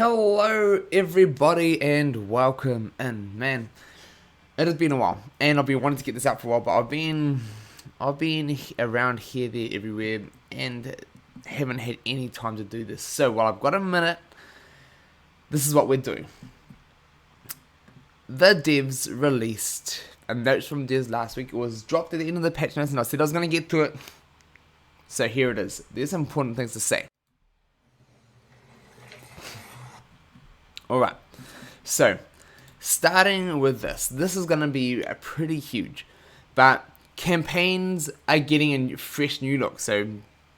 Hello everybody and welcome in. Man, it has been a while and I've been wanting to get this out for a while, but I've been around here, there, everywhere and haven't had any time to do this. So while I've got a minute, this is what we're doing. The devs released a note from devs last week. It was dropped at the end of the patch notes and I said I was going to get to it. So here it is. There's some important things to say. Alright, so starting with this is going to be pretty huge, but campaigns are getting a fresh new look. So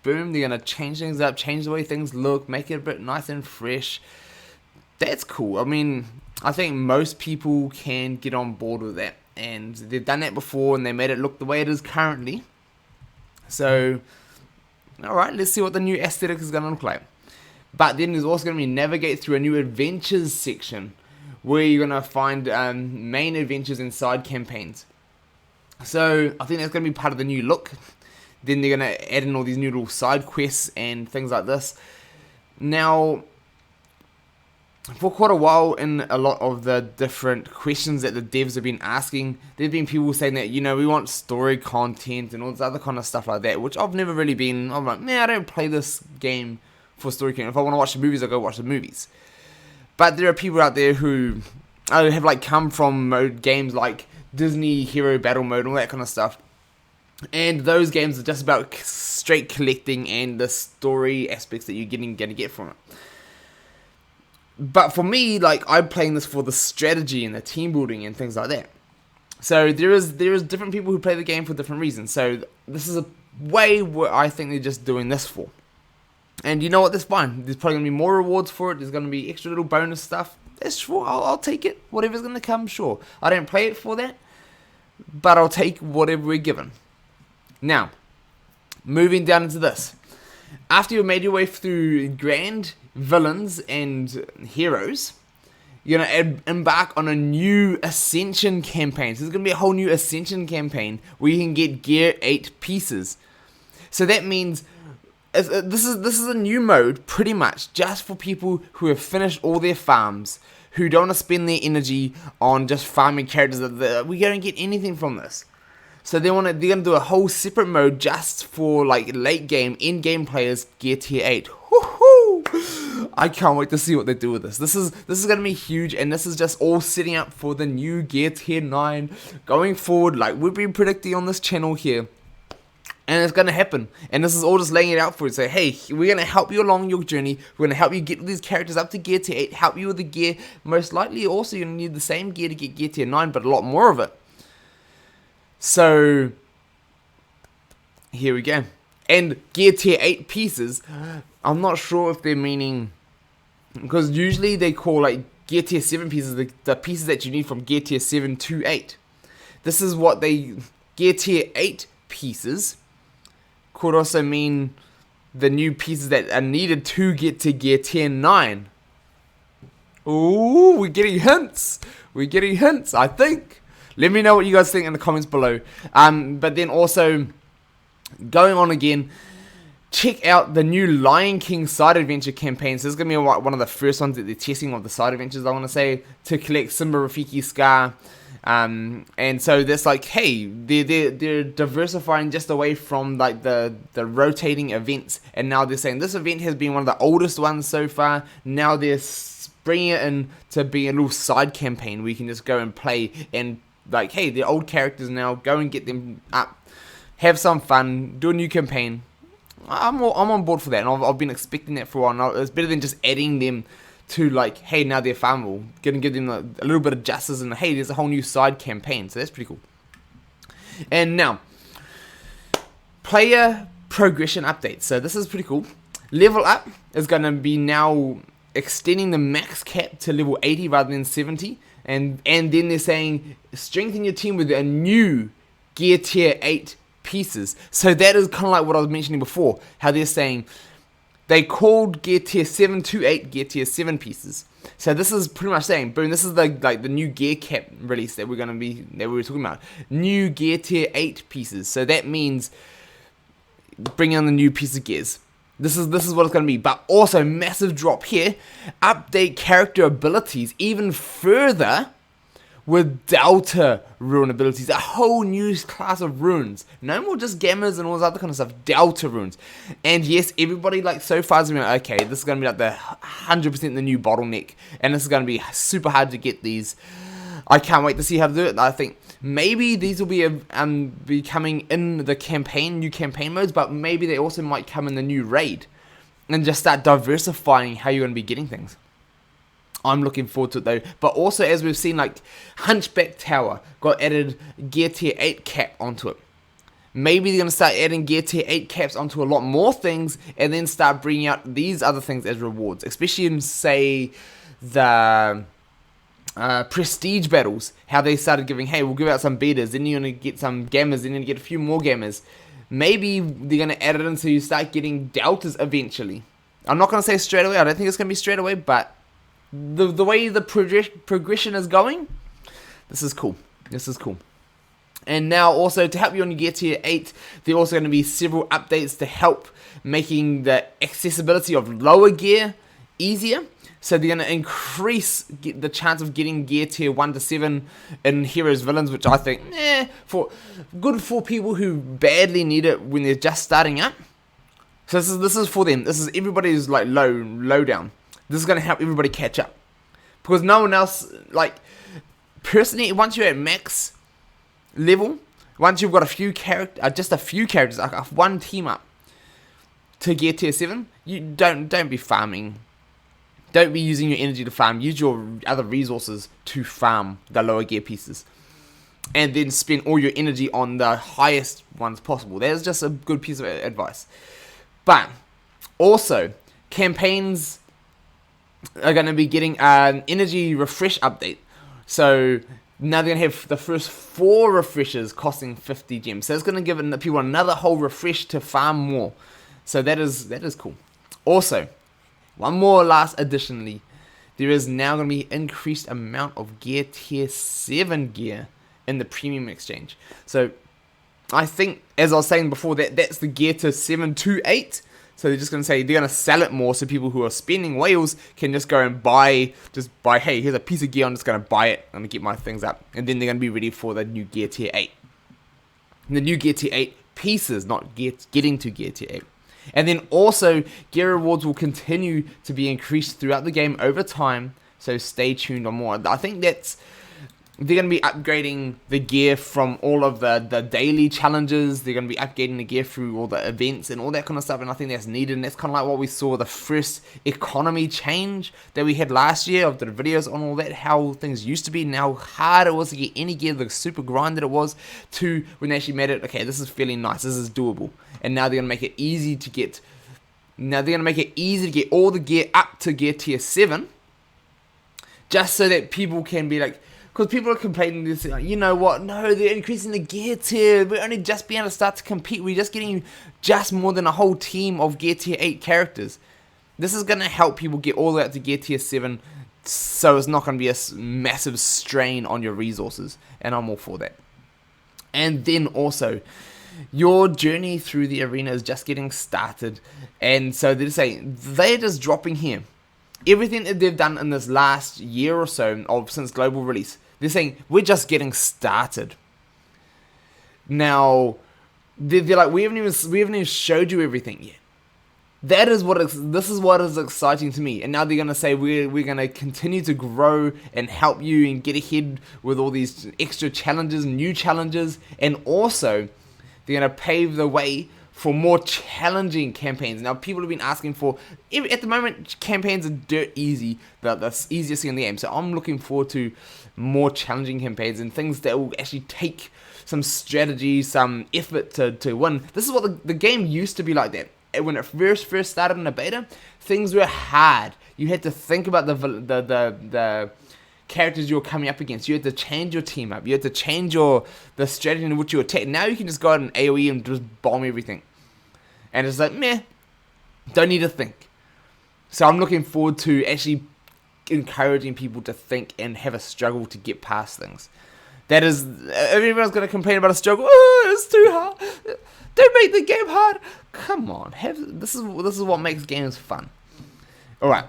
boom, they're going to change things up, change the way things look, make it a bit nice and fresh. That's cool. I mean, I think most people can get on board with that, and they've done that before and they made it look the way it is currently. So alright, let's see what the new aesthetic is going to look like. But then there's also going to be navigate through a new adventures section where you're going to find main adventures and side campaigns. So I think that's going to be part of the new look. Then they're going to add in all these new little side quests and things like this. Now, for quite a while in a lot of the different questions that the devs have been asking, there have been people saying that, we want story content and all this other kind of stuff like that, which I've never really been. I'm like, I don't play this game for story content. If I want to watch the movies, I'll go watch the movies. But there are people out there who have come from games like Disney Hero Battle Mode and all that kind of stuff. And those games are just about straight collecting and the story aspects that you're going to get from it. But for me, I'm playing this for the strategy and the team building and things like that. So there is different people who play the game for different reasons. So this is a way where I think they're just doing this for. And you know what, that's fine. There's probably going to be more rewards for it. There's going to be extra little bonus stuff. That's sure, I'll take it. Whatever's going to come, sure. I don't play it for that, but I'll take whatever we're given. Now, moving down into this. After you've made your way through grand villains and heroes, you're going to embark on a new Ascension campaign. So there's going to be a whole new Ascension campaign where you can get gear 8 pieces. So that means this is a new mode, pretty much, just for people who have finished all their farms, who don't want to spend their energy on just farming characters. We don't get anything from this. So they're gonna do a whole separate mode just for late game, in game players, gear tier 8. Woohoo! I can't wait to see what they do with this. This is gonna be huge, and this is just all setting up for the new gear tier 9 going forward. Like we've been predicting on this channel here. And it's going to happen. And this is all just laying it out for you. Say, hey, we're going to help you along your journey. We're going to help you get these characters up to gear tier 8. Help you with the gear. Most likely also you're going to need the same gear to get gear tier 9. But a lot more of it. So, here we go. And gear tier 8 pieces. I'm not sure if they're meaning, because usually they call gear tier 7 pieces the pieces that you need from gear tier 7 to 8. This is what gear tier 8 pieces could also mean the new pieces that are needed to get to gear tier 9. Ooh, we're getting hints. I think. Let me know what you guys think in the comments below. But then also, going on again, check out the new Lion King side adventure campaign. So this is going to be one of the first ones that they're testing of the side adventures, I want to say, to collect Simba, Rafiki, Scar. And so that's hey, they're diversifying just away from the rotating events, and now they're saying this event has been one of the oldest ones so far. Now they're bringing it in to be a little side campaign where you can just go and play and hey, the old characters now, go and get them up, have some fun, do a new campaign. I'm on board for that, and I've been expecting that for a while. Now it's better than just adding them to hey, now they're farmable. Gonna give them a little bit of justice, and hey, there's a whole new side campaign. So that's pretty cool. And now, player progression updates. So this is pretty cool. Level up is gonna be now extending the max cap to level 80 rather than 70. And then they're saying strengthen your team with a new gear tier 8 pieces. So that is kind of what I was mentioning before. How they're saying they called gear tier 7 to 8 gear tier 7 pieces. So this is pretty much saying, boom, this is the new gear cap release that we were talking about. New gear tier 8 pieces. So that means bring on the new piece of gears. This is what it's going to be. But also, massive drop here. Update character abilities even further with Delta rune abilities. A whole new class of runes. No more just Gammas and all this other kind of stuff. Delta runes. And yes, everybody like so far is going to be like, okay, this is going to be like the 100% the new bottleneck. And this is going to be super hard to get these. I can't wait to see how to do it. I think maybe these will be coming in the campaign, new campaign modes, but maybe they also might come in the new raid. And just start diversifying how you're going to be getting things. I'm looking forward to it though. But also, as we've seen, like Hunchback Tower got added gear tier 8 cap onto it. Maybe they're going to start adding gear tier 8 caps onto a lot more things and then start bringing out these other things as rewards. Especially in, say, the prestige battles. How they started giving, hey, we'll give out some betas, then you're going to get some gammas, then you're going to get a few more gammas. Maybe they're going to add it in so you start getting deltas eventually. I'm not going to say straight away. I don't think it's going to be straight away, but the way the progression is going, this is cool. This is cool. And now also to help you when you get to 8, there are also going to be several updates to help making the accessibility of lower gear easier. So they're going to increase the chance of getting gear tier 1 to 7 in Heroes Villains, which I think, good for people who badly need it when they're just starting up. So this is for them. This is everybody who's like low down. This is going to help everybody catch up. Because no one else, like, personally, once you're at max level, once you've got just a few characters, like one team up to get tier 7, you don't be farming. Don't be using your energy to farm. Use your other resources to farm the lower gear pieces. And then spend all your energy on the highest ones possible. That's just a good piece of advice. But also, campaigns are going to be getting an energy refresh update. So now they're going to have the first 4 refreshes costing 50 gems. So it's going to give people another whole refresh to farm more. So that is cool. Also, one more additionally, there is now going to be increased amount of gear tier 7 gear in the premium exchange. So I think, as I was saying before, that's the gear to 7 to 8. So they're just going to say they're going to sell it more so people who are spending whales can just go and buy, hey, here's a piece of gear, I'm just going to buy it, I'm going to get my things up. And then they're going to be ready for the new gear tier 8. And the new gear tier 8 pieces, not getting to gear tier 8. And then also, gear rewards will continue to be increased throughout the game over time, so stay tuned on more. I think they're going to be upgrading the gear from all of the daily challenges. They're going to be upgrading the gear through all the events and all that kind of stuff, and I think that's needed, and that's kind of like what we saw the first economy change that we had last year of the videos on all that, how things used to be and how hard it was to get any gear, the super grind that it was, to when they actually made it, okay, this is fairly nice, this is doable, and now they're going to make it easy to get, all the gear up to gear tier 7, just so that people can be like, because people are complaining this, you know what, no, they're increasing the gear tier, we're only just being able to start to compete, we're just getting just more than a whole team of gear tier 8 characters. This is going to help people get all the way up to gear tier 7, so it's not going to be a massive strain on your resources, and I'm all for that. And then also, your journey through the arena is just getting started, and so they're just dropping here everything that they've done in this last year or so since global release. They're saying we're just getting started. Now they're like, we haven't even showed you everything yet. This is what is exciting to me. And now they're gonna say we're gonna continue to grow and help you and get ahead with all these extra challenges, new challenges, and also they're gonna pave the way for more challenging campaigns. Now, people have been asking for, at the moment, campaigns are dirt easy, the easiest thing in the game. So I'm looking forward to more challenging campaigns and things that will actually take some strategy, some effort to win. This is what the game used to be like that. When it first started in the beta, things were hard. You had to think about the characters you were coming up against. You had to change your team up. You had to change the strategy in which you attack. Now you can just go out and AoE and just bomb everything. And it's like, meh, don't need to think. So I'm looking forward to actually encouraging people to think and have a struggle to get past things. That is, everyone's going to complain about a struggle. Oh, it's too hard. Don't make the game hard. Come on, this is what makes games fun. All right,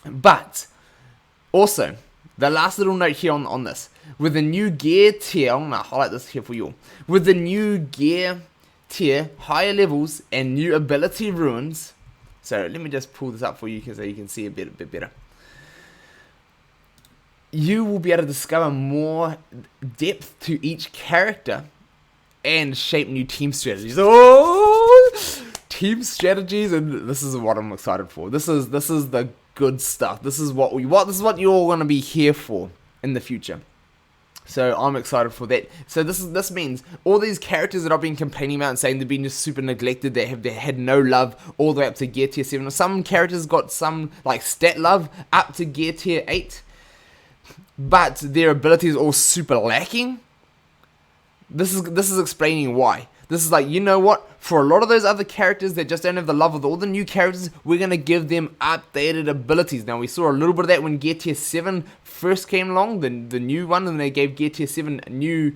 but also the last little note here on this, with the new gear tier, I'm gonna highlight this here for you. With the new gear tier, higher levels, and new ability runes. So let me just pull this up for you so you can see a bit better. You will be able to discover more depth to each character and shape new team strategies. Oh, team strategies, and this is what I'm excited for. This is the good stuff. This is what we want. This is what you're all gonna be here for in the future. So I'm excited for that. So this means all these characters that I've been complaining about and saying they've been just super neglected, they had no love all the way up to gear tier 7. Some characters got some like stat love up to gear tier 8, but their abilities all super lacking. This is explaining why. This is like, you know what? For a lot of those other characters that just don't have the love of all the new characters, we're going to give them updated abilities. Now, we saw a little bit of that when Gear Tier 7 first came along, the new one, and they gave Gear Tier 7 new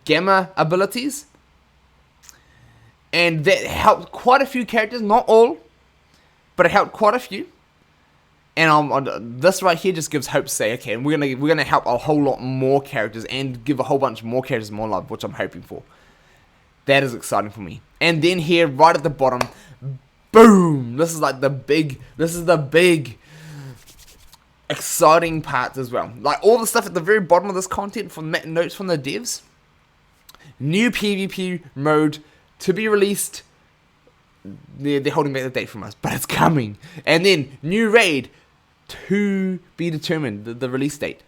Gamma abilities. And that helped quite a few characters, not all, but it helped quite a few. And this right here just gives hope to say, okay, and we're gonna help a whole lot more characters and give a whole bunch more characters more love, which I'm hoping for. That is exciting for me. And then here, right at the bottom, boom! This is the big exciting part as well. Like all the stuff at the very bottom of this content from notes from the devs. New PvP mode to be released. They're holding back the date from us, but it's coming. And then new raid to be determined, the release date.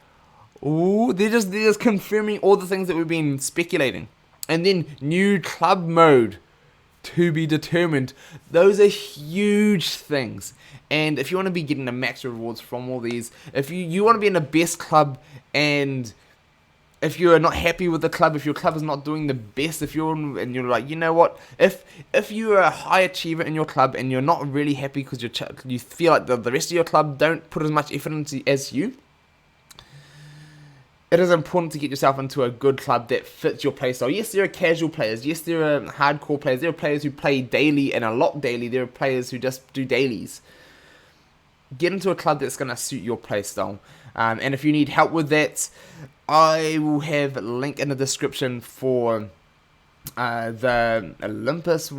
Ooh, they're just confirming all the things that we've been speculating. And then new club mode to be determined. Those are huge things. And if you want to be getting the max rewards from all these, if you want to be in the best club, and if you're not happy with the club, if your club is not doing the best, and you're like, you know what, if you're a high achiever in your club and you're not really happy because you feel like the rest of your club don't put as much effort into as you, it is important to get yourself into a good club that fits your playstyle. Yes, there are casual players. Yes, there are hardcore players. There are players who play daily and a lot daily. There are players who just do dailies. Get into a club that's going to suit your playstyle. And if you need help with that, I will have a link in the description for the Olympus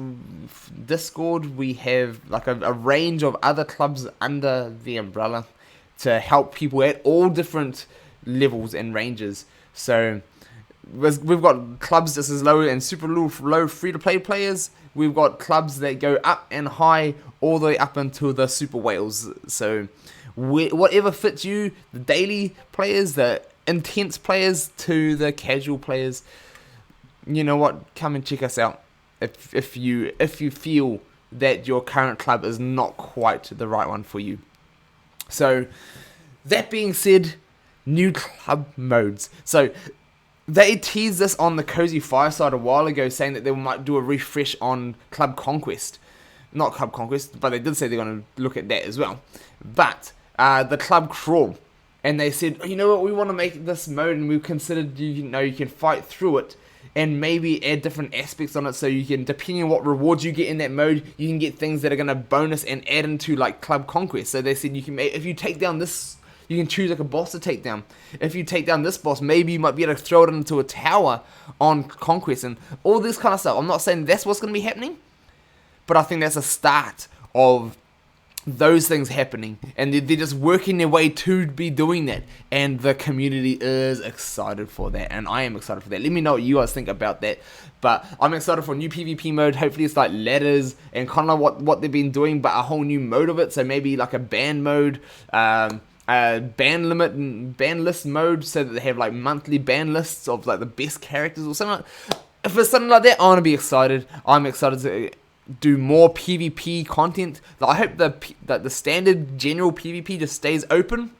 Discord. We have like a range of other clubs under the umbrella to help people at all different levels and ranges. So we've got clubs just as low and super low free-to-play players. We've got clubs that go up and high all the way up until the super whales. So whatever fits you, the daily players, the intense players to the casual players, you know what, come and check us out if you feel that your current club is not quite the right one for you. So that being said, new club modes. So they teased this on the Cozy Fireside a while ago, saying that they might do a refresh on Club Conquest. Not Club Conquest, but they did say they're going to look at that as well. But the Club Crawl. And they said, you know what, we want to make this mode, and we've considered, you can fight through it and maybe add different aspects on it, so you can, depending on what rewards you get in that mode, you can get things that are going to bonus and add into like Club Conquest. So they said, if you take down this, you can choose like a boss to take down. If you take down this boss, maybe you might be able to throw it into a tower on Conquest and all this kind of stuff. I'm not saying that's what's going to be happening, but I think that's a start of those things happening, and they're just working their way to be doing that, and the community is excited for that, and I am excited for that. Let me know what you guys think about that. But I'm excited for a new PvP mode. Hopefully it's like ladders and kind of what they've been doing, but a whole new mode of it. So maybe like a ban mode, ban limit and ban list mode, so that they have like monthly ban lists of like the best characters or something. If it's something like that, I want to be excited. I'm excited to do more PvP content. I hope that the standard general PvP just stays open.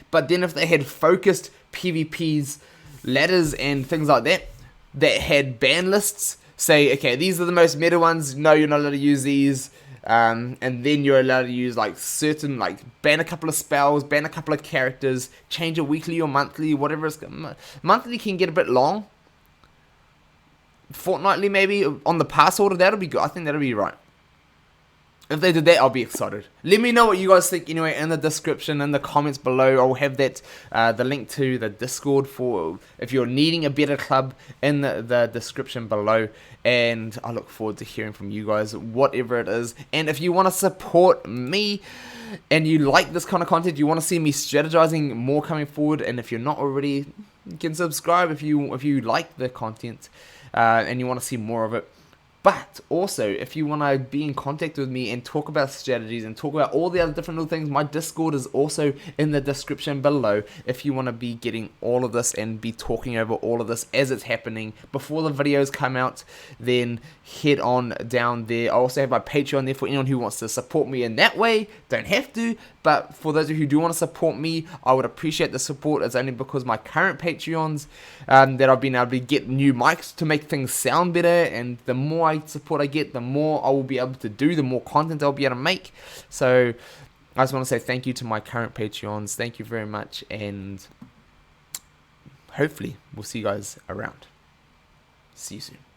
But then if they had focused PvPs, ladders and things like that, that had ban lists, say, okay, these are the most meta ones, no, you're not allowed to use these. and then you're allowed to use like certain, like ban a couple of spells, ban a couple of characters, change it weekly or monthly, whatever. Monthly can get a bit long. Fortnightly maybe on the pass order, that'll be good. I think that'll be right. If they did that, I'll be excited. Let me know what you guys think anyway in the description, in the comments below. I'll have that, the link to the Discord for if you're needing a better club in the description below. And I look forward to hearing from you guys, whatever it is. And if you want to support me and you like this kind of content, you want to see me strategizing more coming forward, and if you're not already, you can subscribe if you like the content and you want to see more of it. But also, if you want to be in contact with me and talk about strategies and talk about all the other different little things, my Discord is also in the description below. If you want to be getting all of this and be talking over all of this as it's happening before the videos come out, then head on down there. I also have my Patreon there for anyone who wants to support me in that way. Don't have to, but for those of you who do want to support me, I would appreciate the support. It's only because my current Patreons that I've been able to get new mics to make things sound better, and the more support I get, the more I will be able to do, the more content I'll be able to make. So I just want to say thank you to my current Patreons. Thank you very much, and hopefully we'll see you guys around. See you soon.